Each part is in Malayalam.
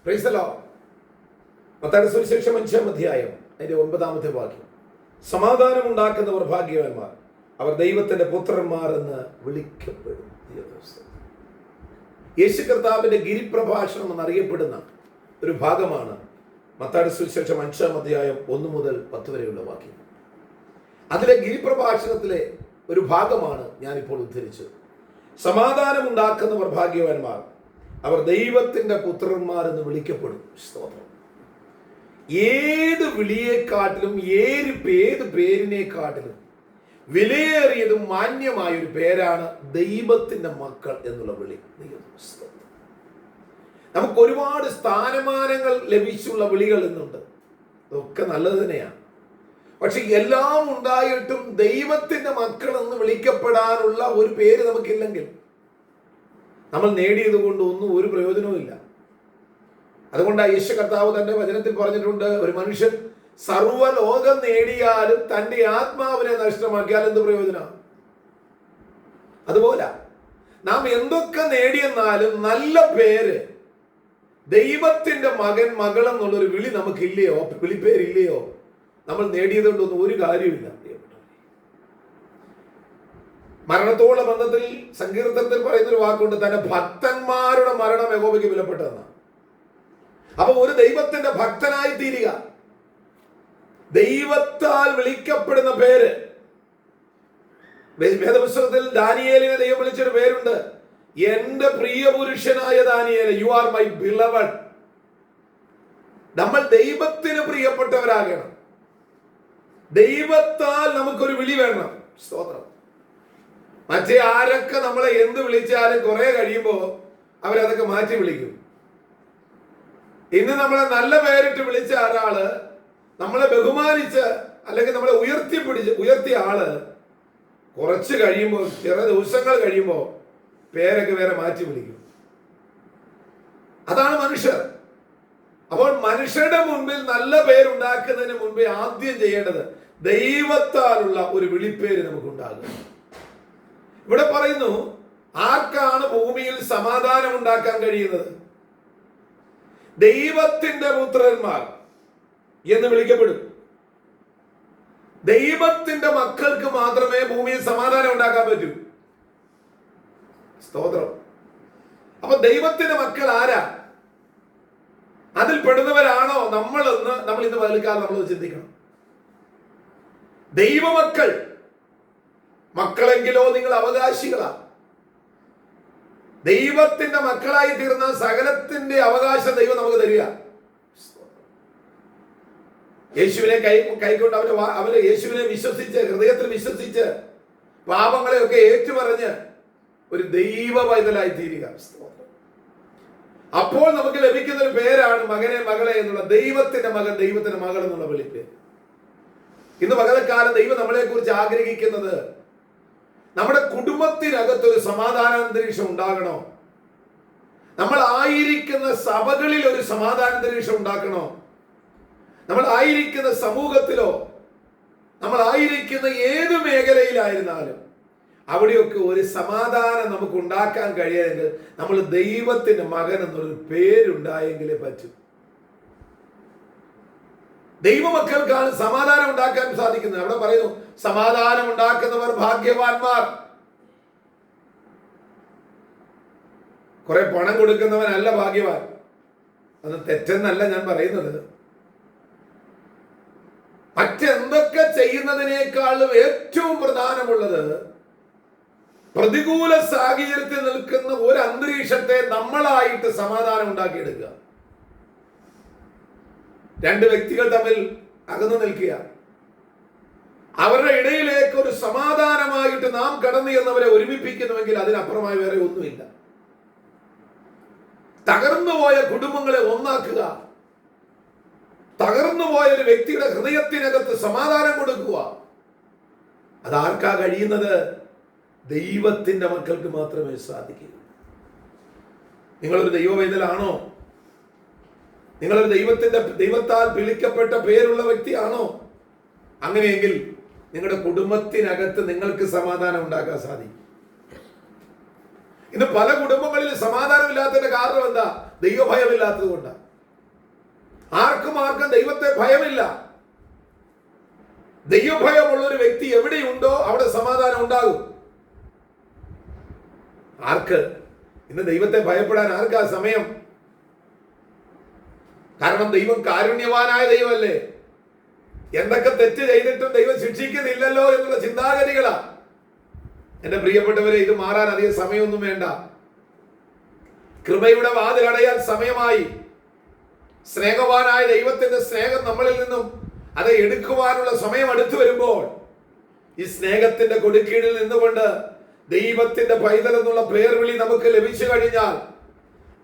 Praise the Lord. മത്തായിയുടെ സുവിശേഷം 5-ാം അധ്യായം അതിന്റെ 9-ാമത്തെ വാക്യം. സമാധാനം ഉണ്ടാക്കുന്നവർ ഭാഗ്യവാന്മാർ, അവർ ദൈവത്തിന്റെ പുത്രന്മാർ എന്ന് വിളിക്കപ്പെടും. യേശു കർത്താവിന്റെ ഗിരിപ്രഭാഷണം എന്നറിയപ്പെടുന്ന ഒരു ഭാഗമാണ് മത്തായിയുടെ സുവിശേഷം 5-ാം അധ്യായം 1 മുതൽ 10 വരെയുള്ള വാക്യം. അതിലെ ഗിരിപ്രഭാഷണത്തിലെ ഒരു ഭാഗമാണ് ഞാനിപ്പോൾ ഉദ്ധരിച്ചത്. സമാധാനം ഉണ്ടാക്കുന്നവർ ഭാഗ്യവാന്മാർ, അവർ ദൈവത്തിന്റെ പുത്രന്മാർ എന്ന് വിളിക്കപ്പെടും. സ്തോത്രം. ഏത് വിളിയെക്കാട്ടിലും ഏത് പേരിനെക്കാട്ടിലും വിലയേറിയതും മാന്യമായ ഒരു പേരാണ് ദൈവത്തിന്റെ മക്കൾ എന്നുള്ള വിളി. നമുക്ക് ഒരുപാട് സ്ഥാനമാനങ്ങൾ ലഭിച്ചുള്ള വിളികൾ ഇന്നുണ്ട്. അതൊക്കെ നല്ലത് തന്നെയാണ്. പക്ഷെ എല്ലാം ഉണ്ടായിട്ടും ദൈവത്തിന്റെ മക്കൾ എന്ന് വിളിക്കപ്പെടാനുള്ള ഒരു പേര് നമുക്കില്ലെങ്കിൽ നമ്മൾ നേടിയത് കൊണ്ട് ഒന്നും ഒരു പ്രയോജനവും ഇല്ല. അതുകൊണ്ടാണ് യേശു കർത്താവ് തന്റെ വചനത്തിൽ പറഞ്ഞിട്ടുണ്ട്, ഒരു മനുഷ്യൻ സർവ്വലോകം നേടിയാലും തന്റെ ആത്മാവിനെ നഷ്ടമാക്കിയാൽ എന്ത് പ്രയോജനം? അതുപോലെ നാം എന്തൊക്കെ നേടിയെന്നാലും നല്ല പേര്, ദൈവത്തിന്റെ മകൻ മകൾ എന്നുള്ളൊരു വിളി നമുക്കില്ലയോ, വിളിപ്പേരില്ലയോ, നമ്മൾ നേടിയത് കൊണ്ടൊന്നും ഒരു കാര്യമില്ല. മരണത്തോള ബന്ധത്തിൽ സങ്കീർത്തനത്തിൽ പറയുന്നൊരു വാക്കുണ്ട്, തന്റെ ഭക്തന്മാരുടെ മരണം യഹോവയ്ക്ക് വിലപ്പെട്ടതെന്നാണ്. അപ്പൊ ഒരു ദൈവത്തിന്റെ ഭക്തനായി തീരുക, ദൈവത്താൽ വിളിക്കപ്പെടുന്ന പേര്. വേദപുസ്തകത്തിൽ ദാനിയേലിനെ ദൈവം വിളിച്ചൊരു പേരുണ്ട്, എന്റെ പ്രിയ പുരുഷനായ Daniel, you are my beloved. നമ്മൾ ദൈവത്തിന് പ്രിയപ്പെട്ടവരാകണം. ദൈവത്താൽ നമുക്കൊരു വിളി വേണം. സ്തോത്രം. മറ്റേ ആരൊക്കെ നമ്മളെ എന്ത് വിളിച്ചാലും കുറെ കഴിയുമ്പോ അവരതൊക്കെ മാറ്റി വിളിക്കും. ഇന്ന് നമ്മളെ നല്ല പേരിട്ട് വിളിച്ച ഒരാള്, നമ്മളെ ബഹുമാനിച്ച് അല്ലെങ്കിൽ നമ്മളെ ഉയർത്തിയ ആള് കുറച്ച് കഴിയുമ്പോൾ, ചില ദിവസങ്ങൾ കഴിയുമ്പോൾ പേരൊക്കെ വേറെ മാറ്റി വിളിക്കും. അതാണ് മനുഷ്യർ. അപ്പോൾ മനുഷ്യരുടെ മുൻപിൽ നല്ല പേരുണ്ടാക്കുന്നതിന് മുൻപേ ആദ്യം ചെയ്യേണ്ടത് ദൈവത്താലുള്ള ഒരു വിളിപ്പേര് നമുക്കുണ്ടാകും. ഇവിടെ പറയുന്നു, ആർക്കാണ് ഭൂമിയിൽ സമാധാനം ഉണ്ടാക്കാൻ കഴിയുന്നത്? ദൈവത്തിന്റെ പുത്രന്മാർ എന്ന് വിളിക്കപ്പെടും. ദൈവത്തിന്റെ മക്കൾക്ക് മാത്രമേ ഭൂമിയിൽ സമാധാനം ഉണ്ടാക്കാൻ പറ്റൂ. സ്തോത്രം. അപ്പൊ ദൈവത്തിന്റെ മക്കൾ ആരാ? അതിൽ പെടുന്നവരാണോ നമ്മൾ ഇന്ന് പകൽക്കാലം നമ്മൾ ചിന്തിക്കണം. ദൈവമക്കൾ, മക്കളെങ്കിലോ നിങ്ങൾ അവകാശികളാ. ദൈവത്തിന്റെ മക്കളായി തീർന്ന സകലത്തിന്റെ അവകാശം ദൈവം നമുക്ക് തരിക. യേശുവിനെ കൈക്കൊണ്ട് അവര് യേശുവിനെ വിശ്വസിച്ച്, ഹൃദയത്തിൽ വിശ്വസിച്ച്, പാപങ്ങളെയൊക്കെ ഏറ്റുപറഞ്ഞ് ഒരു ദൈവ പൈതലായി തീരുക. അപ്പോൾ നമുക്ക് ലഭിക്കുന്ന ഒരു പേരാണ് മകനെ മകളെ എന്നുള്ള, ദൈവത്തിന്റെ മകൻ, ദൈവത്തിന്റെ മകൾ എന്നുള്ള വിളിപ്പേര്. ഇന്ന് പകൽക്കാലം ദൈവം നമ്മളെ കുറിച്ച് ആഗ്രഹിക്കുന്നത്, നമ്മുടെ കുടുംബത്തിനകത്തൊരു സമാധാനാന്തരീക്ഷം ഉണ്ടാകണോ? നമ്മൾ ആയിരിക്കുന്ന സഭകളിൽ ഒരു സമാധാനാന്തരീക്ഷം ഉണ്ടാക്കണോ? നമ്മൾ ആയിരിക്കുന്ന സമൂഹത്തിലോ, നമ്മൾ ആയിരിക്കുന്ന ഏത് മേഖലയിലായിരുന്നാലും അവിടെയൊക്കെ ഒരു സമാധാനം നമുക്ക് ഉണ്ടാക്കാൻ കഴിയുമെങ്കിൽ നമ്മൾ ദൈവത്തിന്റെ മകൻ എന്നൊരു പേരുണ്ടായെങ്കിലേ പറ്റൂ. ദൈവമക്കൾക്കാണ് സമാധാനം ഉണ്ടാക്കാൻ സാധിക്കുന്നത്. അവിടെ പറയുന്നു, സമാധാനം ഉണ്ടാക്കുന്നവർ ഭാഗ്യവാന്മാർ. കുറെ പണം കൊടുക്കുന്നവനല്ല ഭാഗ്യവാൻ. അത് തെറ്റെന്നല്ല ഞാൻ പറയുന്നത്. മറ്റെന്തൊക്കെ ചെയ്യുന്നതിനേക്കാളും ഏറ്റവും പ്രധാനമുള്ളത്, പ്രതികൂല സാഹചര്യത്തിൽ നിൽക്കുന്ന ഒരു അന്തരീക്ഷത്തെ നമ്മളായിട്ട് സമാധാനം ഉണ്ടാക്കിയെടുക്കുക. രണ്ട് വ്യക്തികൾ തമ്മിൽ അകന്നു നിൽക്കുക, അവരുടെ ഇടയിലേക്ക് ഒരു സമാധാനമായിട്ട് നാം കടന്നു ചെന്നവരെ ഒരുമിപ്പിക്കുന്നുവെങ്കിൽ അതിനപ്പുറമായി വേറെ ഒന്നുമില്ല. തകർന്നുപോയ കുടുംബങ്ങളെ ഒന്നാക്കുക, തകർന്നുപോയ ഒരു വ്യക്തിയുടെ ഹൃദയത്തിനകത്ത് സമാധാനം കൊടുക്കുക. അതാർക്കാ കഴിയുന്നത്? ദൈവത്തിന്റെ മക്കൾക്ക് മാത്രമേ സാധിക്കൂ. നിങ്ങളൊരു ദൈവവേദലാണോ? നിങ്ങളൊരു ദൈവത്താൽ വിളിക്കപ്പെട്ട പേരുള്ള വ്യക്തിയാണോ? അങ്ങനെയെങ്കിൽ നിങ്ങളുടെ കുടുംബത്തിനകത്ത് നിങ്ങൾക്ക് സമാധാനം ഉണ്ടാക്കാൻ സാധിക്കും. ഇന്ന് പല കുടുംബങ്ങളിൽ സമാധാനമില്ലാത്തതിന്റെ കാരണം എന്താ? ദൈവഭയമില്ലാത്തത് കൊണ്ടാണ്. ആർക്കും ദൈവത്തെ ഭയമില്ല. ദൈവഭയമുള്ള ഒരു വ്യക്തി എവിടെയുണ്ടോ അവിടെ സമാധാനം ഉണ്ടാകും. ആർക്ക് ഇന്ന് ദൈവത്തെ ഭയപ്പെടാൻ ആർക്കാ സമയം? കാരണം ദൈവം കാരുണ്യവാനായ ദൈവമല്ലേ. എന്തൊക്കെ തെറ്റ് ചെയ്തിട്ടും ദൈവം ശിക്ഷിക്കുന്നില്ലല്ലോ എന്നുള്ള ചിന്താഗതികളാ. എന്റെ പ്രിയപ്പെട്ടവരെ, ഇത് മാറാൻ അധികം സമയമൊന്നും വേണ്ട. കൃപയുടെ വാതിലടയാൻ സമയമായി. സ്നേഹവാനായ ദൈവത്തിന്റെ സ്നേഹം നമ്മളിൽ നിന്നും അത് എടുക്കുവാനുള്ള സമയം അടുത്തു വരുമ്പോൾ ഈ സ്നേഹത്തിന്റെ കൊടുക്കീഴിൽ നിന്നുകൊണ്ട് ദൈവത്തിന്റെ പൈതൽ എന്നുള്ള പേർവിളി നമുക്ക് ലഭിച്ചു കഴിഞ്ഞാൽ,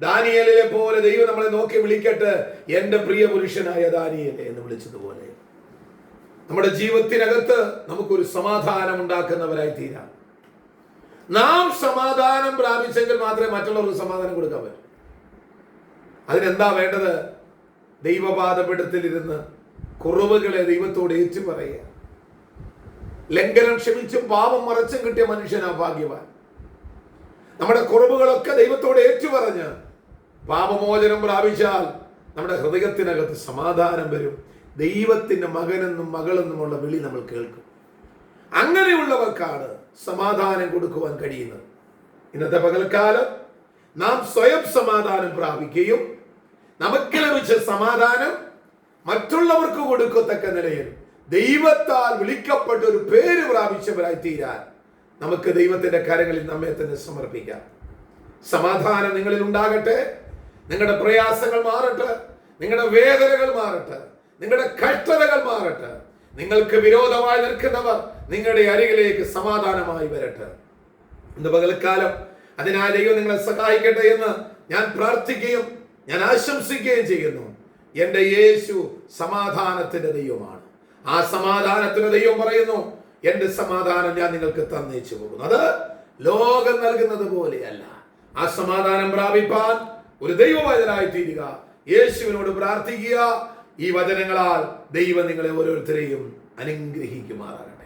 ദാനിയേലിനെ പോലെ ദൈവം നമ്മളെ നോക്കി വിളിക്കട്ടെ, എന്റെ പ്രിയ പുരുഷനായ ദാനിയേലേ എന്ന് വിളിച്ചതുപോലെ നമ്മുടെ ജീവിതത്തിനകത്ത് നമുക്കൊരു സമാധാനം ഉണ്ടാക്കുന്നവരായി തീരാം. നാം സമാധാനം പ്രാപിച്ചെങ്കിൽ മാത്രമേ മറ്റുള്ളവർക്ക് സമാധാനം കൊടുക്കാൻ പറ്റൂ. അതിനെന്താ വേണ്ടത്? ദൈവപാദപീഠത്തിലിരുന്ന് കുറവുകളെ ദൈവത്തോട് ഏറ്റു പറയുക. ലംഘനം ക്ഷമിച്ചും പാപം മറച്ചും കിട്ടിയ മനുഷ്യനാ ഭാഗ്യവാൻ. നമ്മുടെ കുറവുകളൊക്കെ ദൈവത്തോട് ഏറ്റുപറഞ്ഞ് പാപമോചനം പ്രാപിച്ചാൽ നമ്മുടെ ഹൃദയത്തിനകത്ത് സമാധാനം വരും. ദൈവത്തിന്റെ മകനെന്നും മകളെന്നുമുള്ള വിളി നമ്മൾ കേൾക്കും. അങ്ങനെയുള്ളവർക്കാണ് സമാധാനം കൊടുക്കുവാൻ കഴിയുന്നത്. ഇന്നത്തെ പകൽക്കാലം നാം സ്വയം സമാധാനം പ്രാപിക്കുകയും നമുക്ക് ലഭിച്ച സമാധാനം മറ്റുള്ളവർക്ക് കൊടുക്കത്തക്ക നിലയിൽ ദൈവത്താൽ വിളിക്കപ്പെട്ട ഒരു പേര് പ്രാപിച്ചവരായി തീരാൻ നമുക്ക് ദൈവത്തിന്റെ കരങ്ങളിൽ നമ്മെ തന്നെ സമർപ്പിക്കാം. സമാധാനം നിങ്ങളിൽ ഉണ്ടാകട്ടെ. നിങ്ങളുടെ പ്രയാസങ്ങൾ മാറട്ടെ, നിങ്ങളുടെ വേദനകൾ മാറട്ടെ, നിങ്ങളുടെ കഷ്ടതകൾ മാറട്ടെ. നിങ്ങൾക്ക് വിരോധമായി നിൽക്കുന്നവർ നിങ്ങളുടെ അരികിലേക്ക് സമാധാനമായി വരട്ടെ. ഇന്ന് പകൽക്കാലം അതിനായി ദൈവം നിങ്ങളെ സഹായിക്കട്ടെ എന്ന് ഞാൻ പ്രാർത്ഥിക്കുകയും ഞാൻ ആശംസിക്കുകയും ചെയ്യുന്നു. എന്റെ യേശു സമാധാനത്തിന്റെ ദൈവമാണ്. ആ സമാധാനത്തിന്റെ ദൈവം പറയുന്നു, എന്റെ സമാധാനം ഞാൻ നിങ്ങൾക്ക് തന്നേച്ചു പോകുന്നു. അത് ലോകം നൽകുന്നത് പോലെയല്ല. ആ സമാധാനം പ്രാപിപ്പാൻ ഒരു ദൈവവചനായി തീരുക. യേശുവിനോട് പ്രാർത്ഥിക്കുക. ഈ വചനങ്ങളാൽ ദൈവം നിങ്ങളെ ഓരോരുത്തരെയും അനുഗ്രഹിക്കുമാറാകട്ടെ.